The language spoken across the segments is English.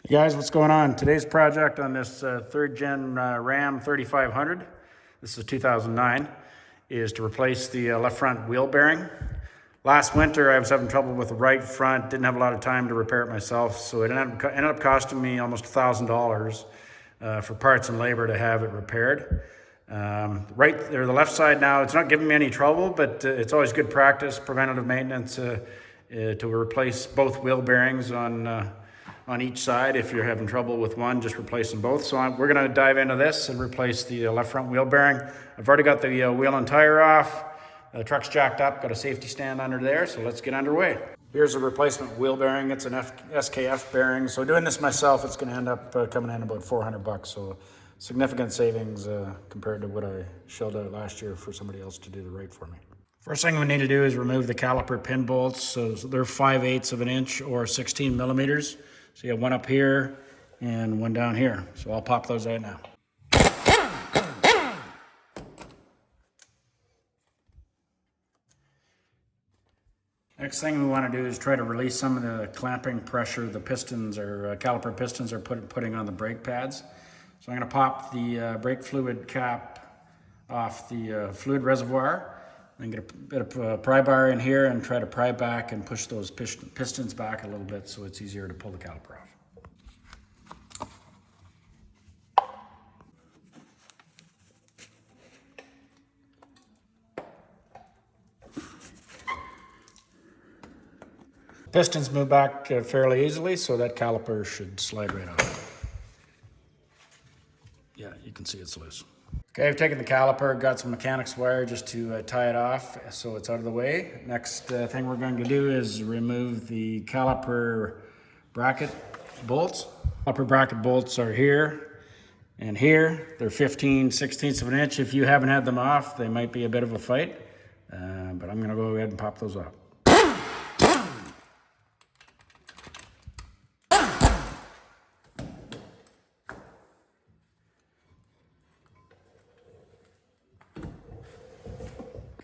Hey guys, what's going on? Today's project on this third gen Ram 3500, this is 2009, is to replace the left front wheel bearing. Last winter I was having trouble with the right front, didn't have a lot of time to repair it myself, so it ended up costing me almost $1,000 for parts and labor to have it repaired. Right there, the left side now, it's not giving me any trouble, but it's always good practice, preventative maintenance to replace both wheel bearings on each side. If you're having trouble with one, just replace them both. So we're going to dive into this and replace the left front wheel bearing. I've already got the wheel and tire off. The truck's jacked up, got a safety stand under there, so let's get underway. Here's a replacement wheel bearing. It's an SKF bearing. So doing this myself, it's going to end up coming in about $400. So significant savings compared to what I shelled out last year for somebody else to do the right for me. First thing we need to do is remove the caliper pin bolts. So they're 5/8 of an inch or 16 millimeters. So you have one up here and one down here. So I'll pop those out now. Next thing we want to do is try to release some of the clamping pressure the pistons or caliper pistons are putting on the brake pads. So I'm going to pop the brake fluid cap off the fluid reservoir and get a bit of pry bar in here and try to pry back and push those pistons back a little bit so it's easier to pull the caliper off. Pistons move back fairly easily, so that caliper should slide right off. Yeah, you can see it's loose. Okay, I've taken the caliper, got some mechanics wire just to tie it off so it's out of the way. Next thing we're going to do is remove the caliper bracket bolts. Caliper bracket bolts are here and here. They're 15/16 of an inch. If you haven't had them off, they might be a bit of a fight, but I'm going to go ahead and pop those off.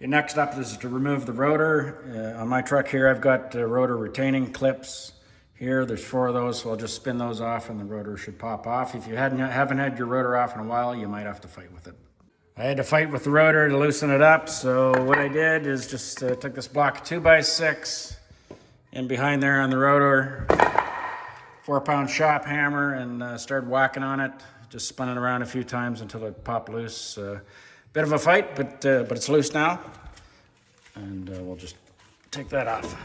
Next up is to remove the rotor. On my truck here, I've got rotor retaining clips here. There's 4 of those, so I'll just spin those off and the rotor should pop off. If you haven't had your rotor off in a while, you might have to fight with it. I had to fight with the rotor to loosen it up, so what I did is just took this block 2x6 in behind there on the rotor, 4-pound shop hammer, and started whacking on it. Just spun it around a few times until it popped loose. Bit of a fight, but it's loose now, and we'll just take that off.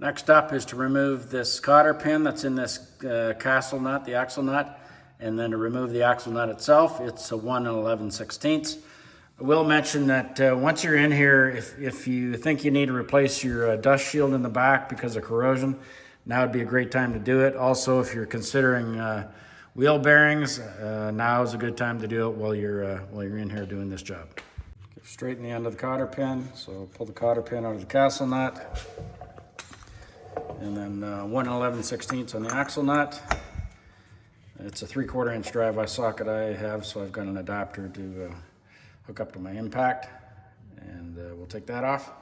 Next up is to remove this cotter pin that's in this castle nut, the axle nut, and then to remove the axle nut itself. It's a 1 11/16. I will mention that once you're in here, if you think you need to replace your dust shield in the back because of corrosion, now would be a great time to do it. Also, if you're considering wheel bearings, now is a good time to do it while you're in here doing this job. Straighten the end of the cotter pin, so pull the cotter pin out of the castle nut, and then 1 11/16 on the axle nut. It's a 3/4 inch drive-by socket I have, so I've got an adapter to hook up to my impact, and we'll take that off.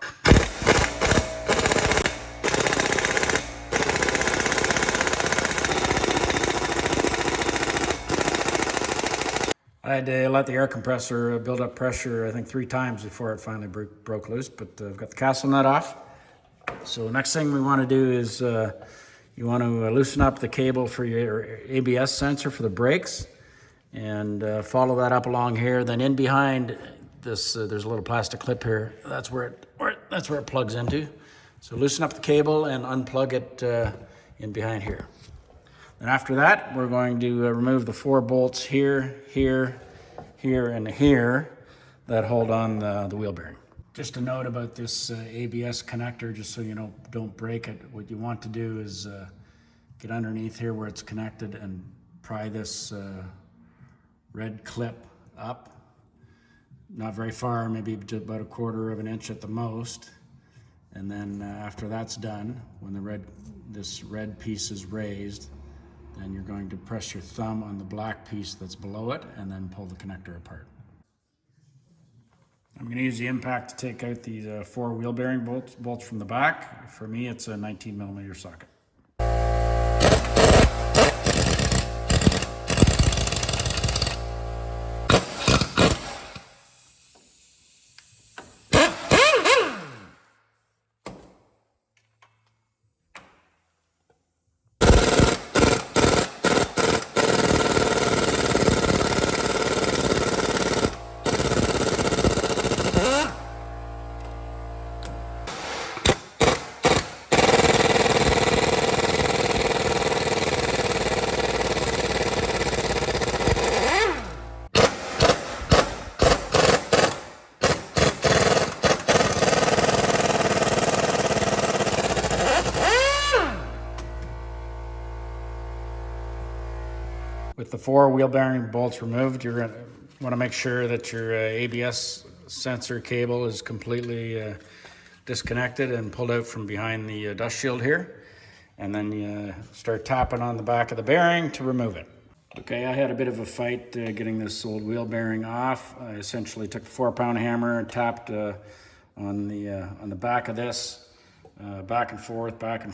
I had to let the air compressor build up pressure, I think 3 times before it finally broke loose, but I've got the castle nut off. So next thing we want to do is you want to loosen up the cable for your ABS sensor for the brakes, and follow that up along here. Then in behind this, there's a little plastic clip here. That's where it plugs into. So loosen up the cable and unplug it in behind here. And after that, we're going to remove the 4 bolts here, here, here, and here that hold on the wheel bearing. Just a note about this ABS connector, just so you don't break it. What you want to do is get underneath here where it's connected and pry this red clip up. Not very far, maybe just about 1/4 of an inch at the most. And then after that's done, when this red piece is raised, then you're going to press your thumb on the black piece that's below it and then pull the connector apart. I'm going to use the impact to take out these 4 wheel bearing bolts from the back. For me, it's a 19 millimeter socket. With the 4 wheel bearing bolts removed, you're going to want to make sure that your ABS sensor cable is completely disconnected and pulled out from behind the dust shield here. And then you start tapping on the back of the bearing to remove it. Okay, I had a bit of a fight getting this old wheel bearing off. I essentially took the 4-pound hammer and tapped on the back of this, back and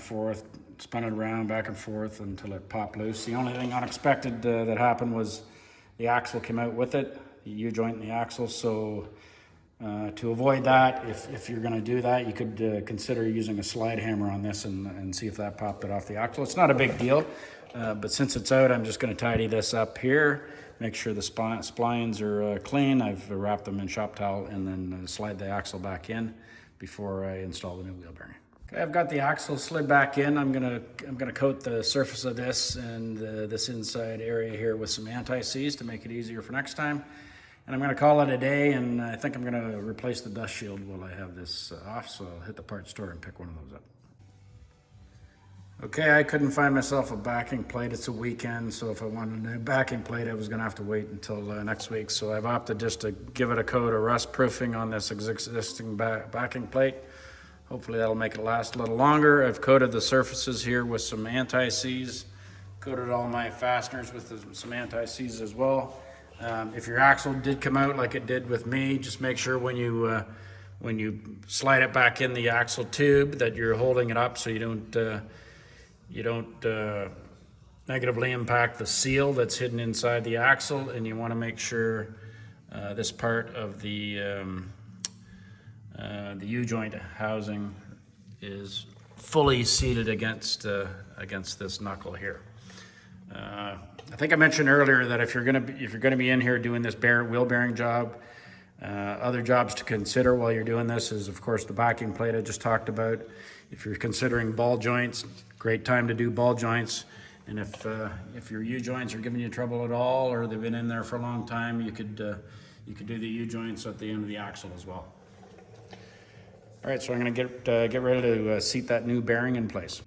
forth, spun it around, back and forth until it popped loose. The only thing unexpected that happened was the axle came out with it, the U-joint in the axle. So to avoid that, if you're going to do that, you could consider using a slide hammer on this and see if that popped it off the axle. It's not a big deal, but since it's out, I'm just going to tidy this up here, make sure the splines are clean. I've wrapped them in shop towel and then slide the axle back in before I install the new wheel bearing. Okay, I've got the axle slid back in. I'm gonna coat the surface of this and this inside area here with some anti-seize to make it easier for next time. And I'm gonna call it a day, and I think I'm gonna replace the dust shield while I have this off, so I'll hit the parts store and pick one of those up. Okay, I couldn't find myself a backing plate. It's a weekend, so if I wanted a new backing plate, I was gonna have to wait until next week. So I've opted just to give it a coat of rust proofing on this existing backing plate. Hopefully that'll make it last a little longer. I've coated the surfaces here with some anti-seize, coated all my fasteners with some anti-seize as well. If your axle did come out like it did with me, just make sure when you slide it back in the axle tube that you're holding it up so you don't negatively impact the seal that's hidden inside the axle. And you want to make sure this part of the U-joint housing is fully seated against this knuckle here. I think I mentioned earlier that if you're gonna be in here doing this wheel bearing job, other jobs to consider while you're doing this is, of course, the backing plate I just talked about. If you're considering ball joints, great time to do ball joints. And if your U-joints are giving you trouble at all, or they've been in there for a long time, you could do the U-joints at the end of the axle as well. All right, so I'm gonna get ready to seat that new bearing in place.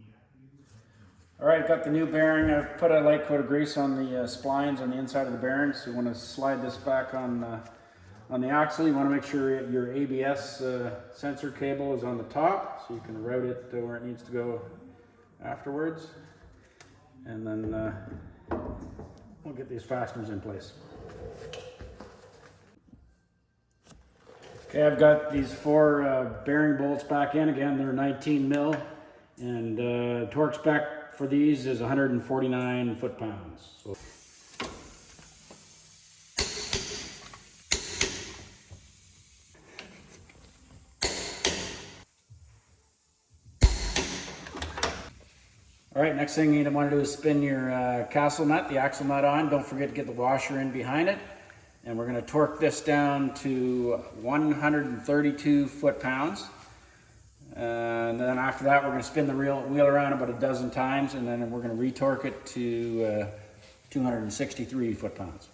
All right, got the new bearing. I've put a light coat of grease on the splines on the inside of the bearing. So you want to slide this back on the axle. You want to make sure your ABS sensor cable is on the top, so you can route it where it needs to go afterwards. And then we'll get these fasteners in place. Okay, I've got these 4 bearing bolts back in. Again, they're 19 mil, and torque spec for these is 149 foot-pounds. So all right, next thing you want to do is spin your castle nut, the axle nut on. Don't forget to get the washer in behind it. And we're going to torque this down to 132 foot-pounds. And then after that, we're going to spin the wheel around about a dozen times, and then we're going to retorque it to 263 foot-pounds.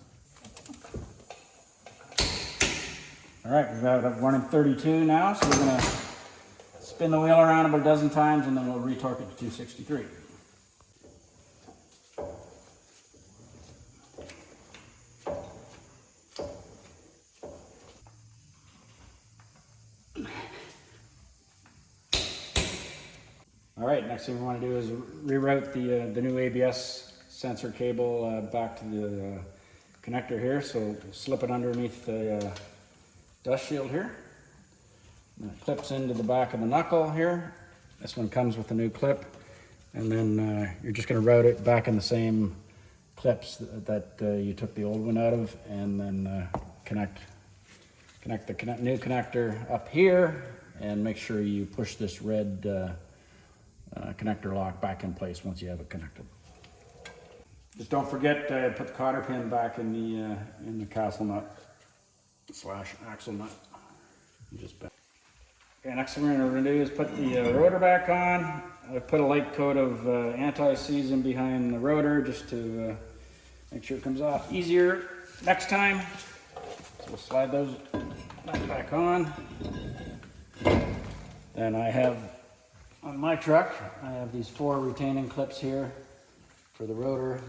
All right, we've got 132 now, so we're going to spin the wheel around about a dozen times, and then we'll retorque it to 263. All right, next thing we want to do is reroute the new ABS sensor cable back to the connector here. So slip it underneath the dust shield here. And it clips into the back of the knuckle here. This one comes with a new clip. And then you're just going to route it back in the same clips that you took the old one out of, and then connect the new connector up here, and make sure you push this red connector lock back in place once you have it connected. Just don't forget to put the cotter pin back in the castle nut / axle nut. Okay, next thing we're going to do is put the rotor back on. I put a light coat of anti-seize in behind the rotor just to make sure it comes off easier next time. So we'll slide those back on. Then I have, on my truck, I have these 4 retaining clips here for the rotor.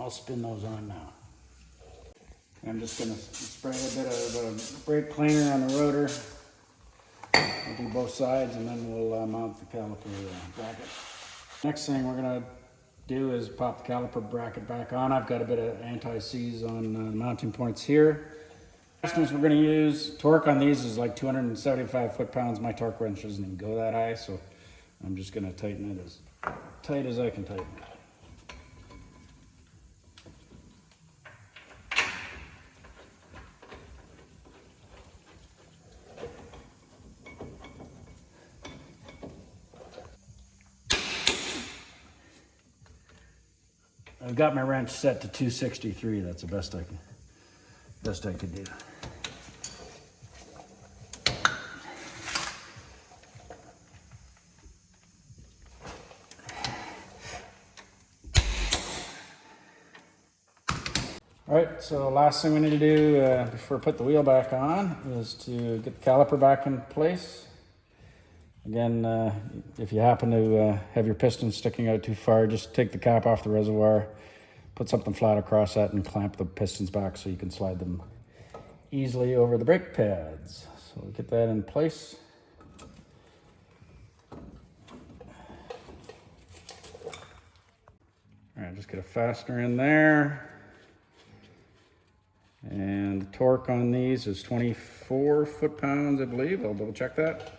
I'll spin those on now. I'm just going to spray a bit of brake cleaner on the rotor. We'll do both sides and then we'll mount the caliper bracket. Next thing we're going to do is pop the caliper bracket back on. I've got a bit of anti-seize on the mounting points here. Fasteners we're going to use, torque on these is like 275 foot-pounds. My torque wrench doesn't even go that high, so I'm just going to tighten it as tight as I can tighten it. I've got my wrench set to 263. That's the best I could do. All right, so last thing we need to do before I put the wheel back on is to get the caliper back in place. Again, if you happen to have your pistons sticking out too far, just take the cap off the reservoir, put something flat across that, and clamp the pistons back so you can slide them easily over the brake pads. So we'll get that in place. All right, just get a fastener in there. And the torque on these is 24 foot-pounds, I believe. I'll double check that.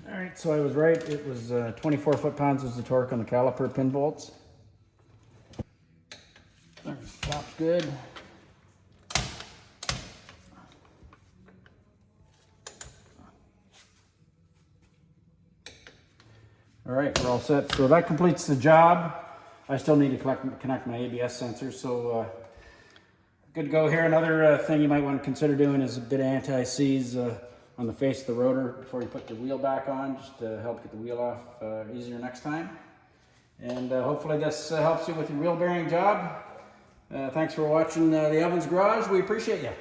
All right, so I was right. It was 24 foot-pounds is the torque on the caliper pin bolts. Top's good. All right, we're all set. So that completes the job. I still need to connect my ABS sensor, so good to go here. Another thing you might want to consider doing is a bit of anti-seize on the face of the rotor before you put the wheel back on, just to help get the wheel off easier next time. And hopefully this helps you with your wheel bearing job. Thanks for watching the Evans Garage. We appreciate you.